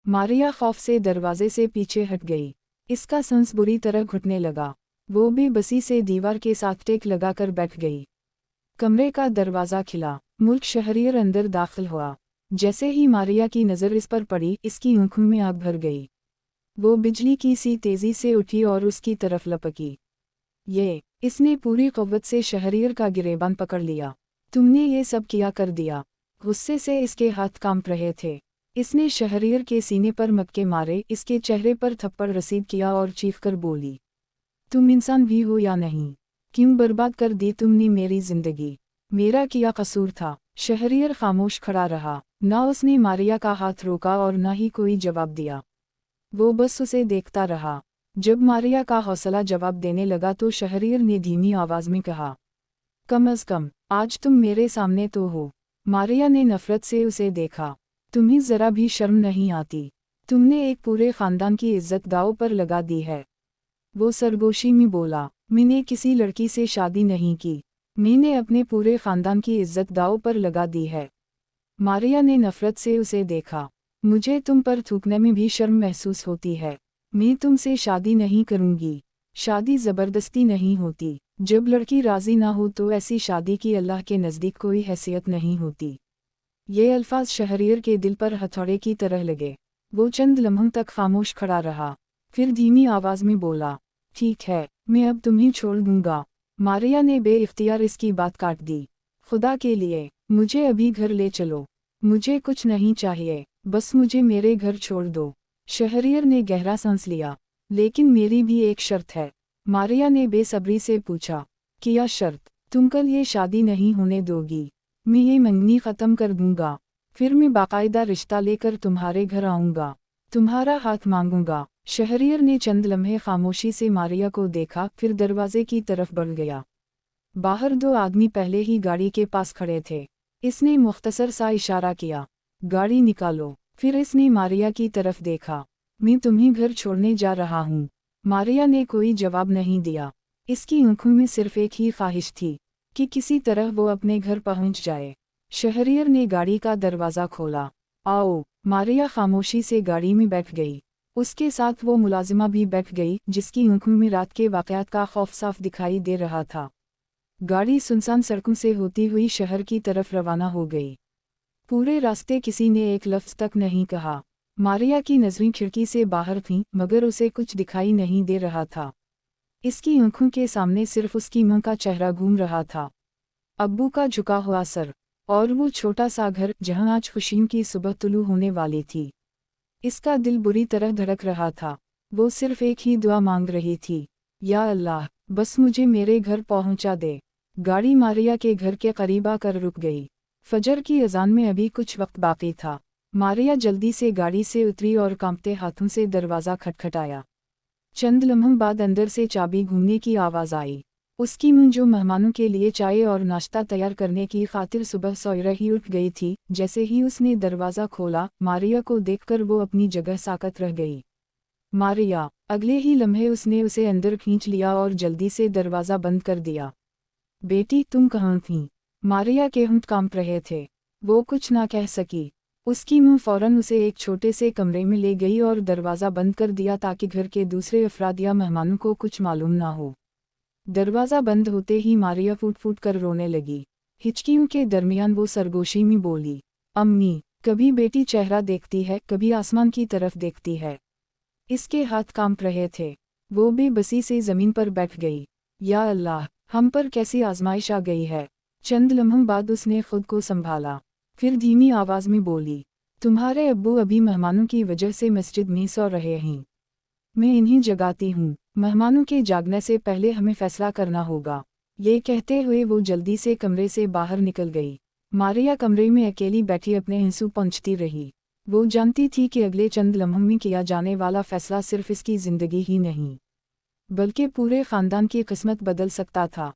मारिया खौफ से दरवाजे से पीछे हट गई। इसका सांस बुरी तरह घुटने लगा। वो बेबसी से दीवार के साथ टेक लगाकर बैठ गई। कमरे का दरवाज़ा खिला। मुल्क शहरियर अंदर दाखिल हुआ। जैसे ही मारिया की नज़र इस पर पड़ी, इसकी आंखों में आग भर गई। वो बिजली की सी तेज़ी से उठी और उसकी तरफ लपकी। इसने पूरी क़ुव्वत से शहरियर का गिरेबान पकड़ लिया। तुमने ये सब किया कर दिया। गुस्से से इसके हाथ कांप रहे थे। इसने शहरियर के सीने पर मक्के मारे, इसके चेहरे पर थप्पड़ रसीद किया और चीखकर बोली, तुम इंसान भी हो या नहीं? क्यों बर्बाद कर दी तुमने मेरी जिंदगी? मेरा क्या कसूर था? शहरियर खामोश खड़ा रहा। ना उसने मारिया का हाथ रोका और ना ही कोई जवाब दिया। वो बस उसे देखता रहा। जब मारिया का हौसला जवाब देने लगा तो शहरियर ने धीमी आवाज में कहा, कम अज कम आज तुम मेरे सामने तो हो। मारिया ने नफरत से उसे देखा। तुम्हें जरा भी शर्म नहीं आती? तुमने एक पूरे खानदान की इज्जत दांव पर लगा दी है। वो सरगोशी में बोला, मैंने किसी लड़की से शादी नहीं की। मैंने अपने पूरे खानदान की इज्जत दांव पर लगा दी है। मारिया ने नफरत से उसे देखा। मुझे तुम पर थूकने में भी शर्म महसूस होती है। मैं तुमसे शादी नहीं करूंगी। शादी ज़बरदस्ती नहीं होती। जब लड़की राजी ना हो तो ऐसी शादी की अल्लाह के नज़दीक कोई हैसियत नहीं होती। ये अल्फाज शहरियर के दिल पर हथौड़े की तरह लगे। वो चंद लम्हों तक खामोश खड़ा रहा। फिर धीमी आवाज़ में बोला, ठीक है, मैं अब तुम्हें छोड़ दूंगा। मारिया ने बेइख्तियार इसकी बात काट दी। खुदा के लिए मुझे अभी घर ले चलो। मुझे कुछ नहीं चाहिए, बस मुझे मेरे घर छोड़ दो। शहरियर ने गहरा सांस लिया। लेकिन मेरी भी एक शर्त है। मारिया ने बेसब्री से पूछा, क्या शर्त? तुम कल ये शादी नहीं होने दोगी? मैं ये मंगनी ख़त्म कर दूंगा। फिर मैं बाकायदा रिश्ता लेकर तुम्हारे घर आऊँगा। तुम्हारा हाथ मांगूंगा। शहरियर ने चंद लम्हे खामोशी से मारिया को देखा, फिर दरवाजे की तरफ बढ़ गया। बाहर दो आदमी पहले ही गाड़ी के पास खड़े थे। इसने मुख्तसर सा इशारा किया, गाड़ी निकालो। फिर इसने मारिया की तरफ देखा, मैं तुम्हें घर छोड़ने जा रहा हूँ। मारिया ने कोई जवाब नहीं दिया। इसकी आंखों में सिर्फ एक ही ख्वाहिश थी कि किसी तरह वो अपने घर पहुँच जाए। शहरियर ने गाड़ी का दरवाज़ा खोला। आओ। मारिया खामोशी से गाड़ी में बैठ गई। उसके साथ वो मुलाजिमा भी बैठ गई, जिसकी आंखों में रात के वाक़यात का खौफ साफ दिखाई दे रहा था। गाड़ी सुनसान सड़कों से होती हुई शहर की तरफ रवाना हो गई। पूरे रास्ते किसी ने एक लफ्ज़ तक नहीं कहा। मारिया की नज़रें खिड़की से बाहर थीं, मगर उसे कुछ दिखाई नहीं दे रहा था। इसकी आंखों के सामने सिर्फ उसकी मां का चेहरा घूम रहा था। अब्बू का झुका हुआ सर, और वो छोटा सा घर जहां आज खुशियों की सुबह तुलू होने वाली थी। इसका दिल बुरी तरह धड़क रहा था। वो सिर्फ एक ही दुआ मांग रही थी, या अल्लाह, बस मुझे मेरे घर पहुंचा दे। गाड़ी मारिया के घर के करीब आकर रुक गई। फजर की अजान में अभी कुछ वक्त बाकी था। मारिया जल्दी से गाड़ी से उतरी और कांपते हाथों से दरवाज़ा खटखटाया। चंद लम्हों बाद अंदर से चाबी घूमने की आवाज़ आई। उसकी मां जो मेहमानों के लिए चाय और नाश्ता तैयार करने की खातिर सुबह सोए ही उठ गई थी। जैसे ही उसने दरवाज़ा खोला, मारिया को देखकर वो अपनी जगह साकत रह गई। मारिया। अगले ही लम्हे उसने उसे अंदर खींच लिया और जल्दी से दरवाज़ा बंद कर दिया। बेटी, तुम कहाँ थीं? मारिया के होंठ कांप रहे थे। वो कुछ ना कह सकी। उसकी मां फौरन उसे एक छोटे से कमरे में ले गई और दरवाज़ा बंद कर दिया ताकि घर के दूसरे अफराद या मेहमानों को कुछ मालूम ना हो। दरवाज़ा बंद होते ही मारिया फूट फूट कर रोने लगी। हिचकियों के दरमियान वो सरगोशी में बोली, अम्मी। कभी बेटी चेहरा देखती है, कभी आसमान की तरफ देखती है। इसके हाथ कांप रहे थे। वो बेबसी से ज़मीन पर बैठ गई। या अल्लाह, हम पर कैसी आजमाइश आ गई है। चंद लम्हों बाद उसने खुद को संभाला। फिर धीमी आवाज़ में बोली, तुम्हारे अब्बू अभी मेहमानों की वजह से मस्जिद में सो रहे हैं। मैं इन्हीं जगाती हूँ। मेहमानों के जागने से पहले हमें फैसला करना होगा। ये कहते हुए वो जल्दी से कमरे से बाहर निकल गई। मारिया कमरे में अकेली बैठी अपने आंसू पोंछती रही। वो जानती थी कि अगले चंद लम्हों में किया जाने वाला फैसला सिर्फ इसकी ज़िंदगी ही नहीं, बल्कि पूरे ख़ानदान की किस्मत बदल सकता था।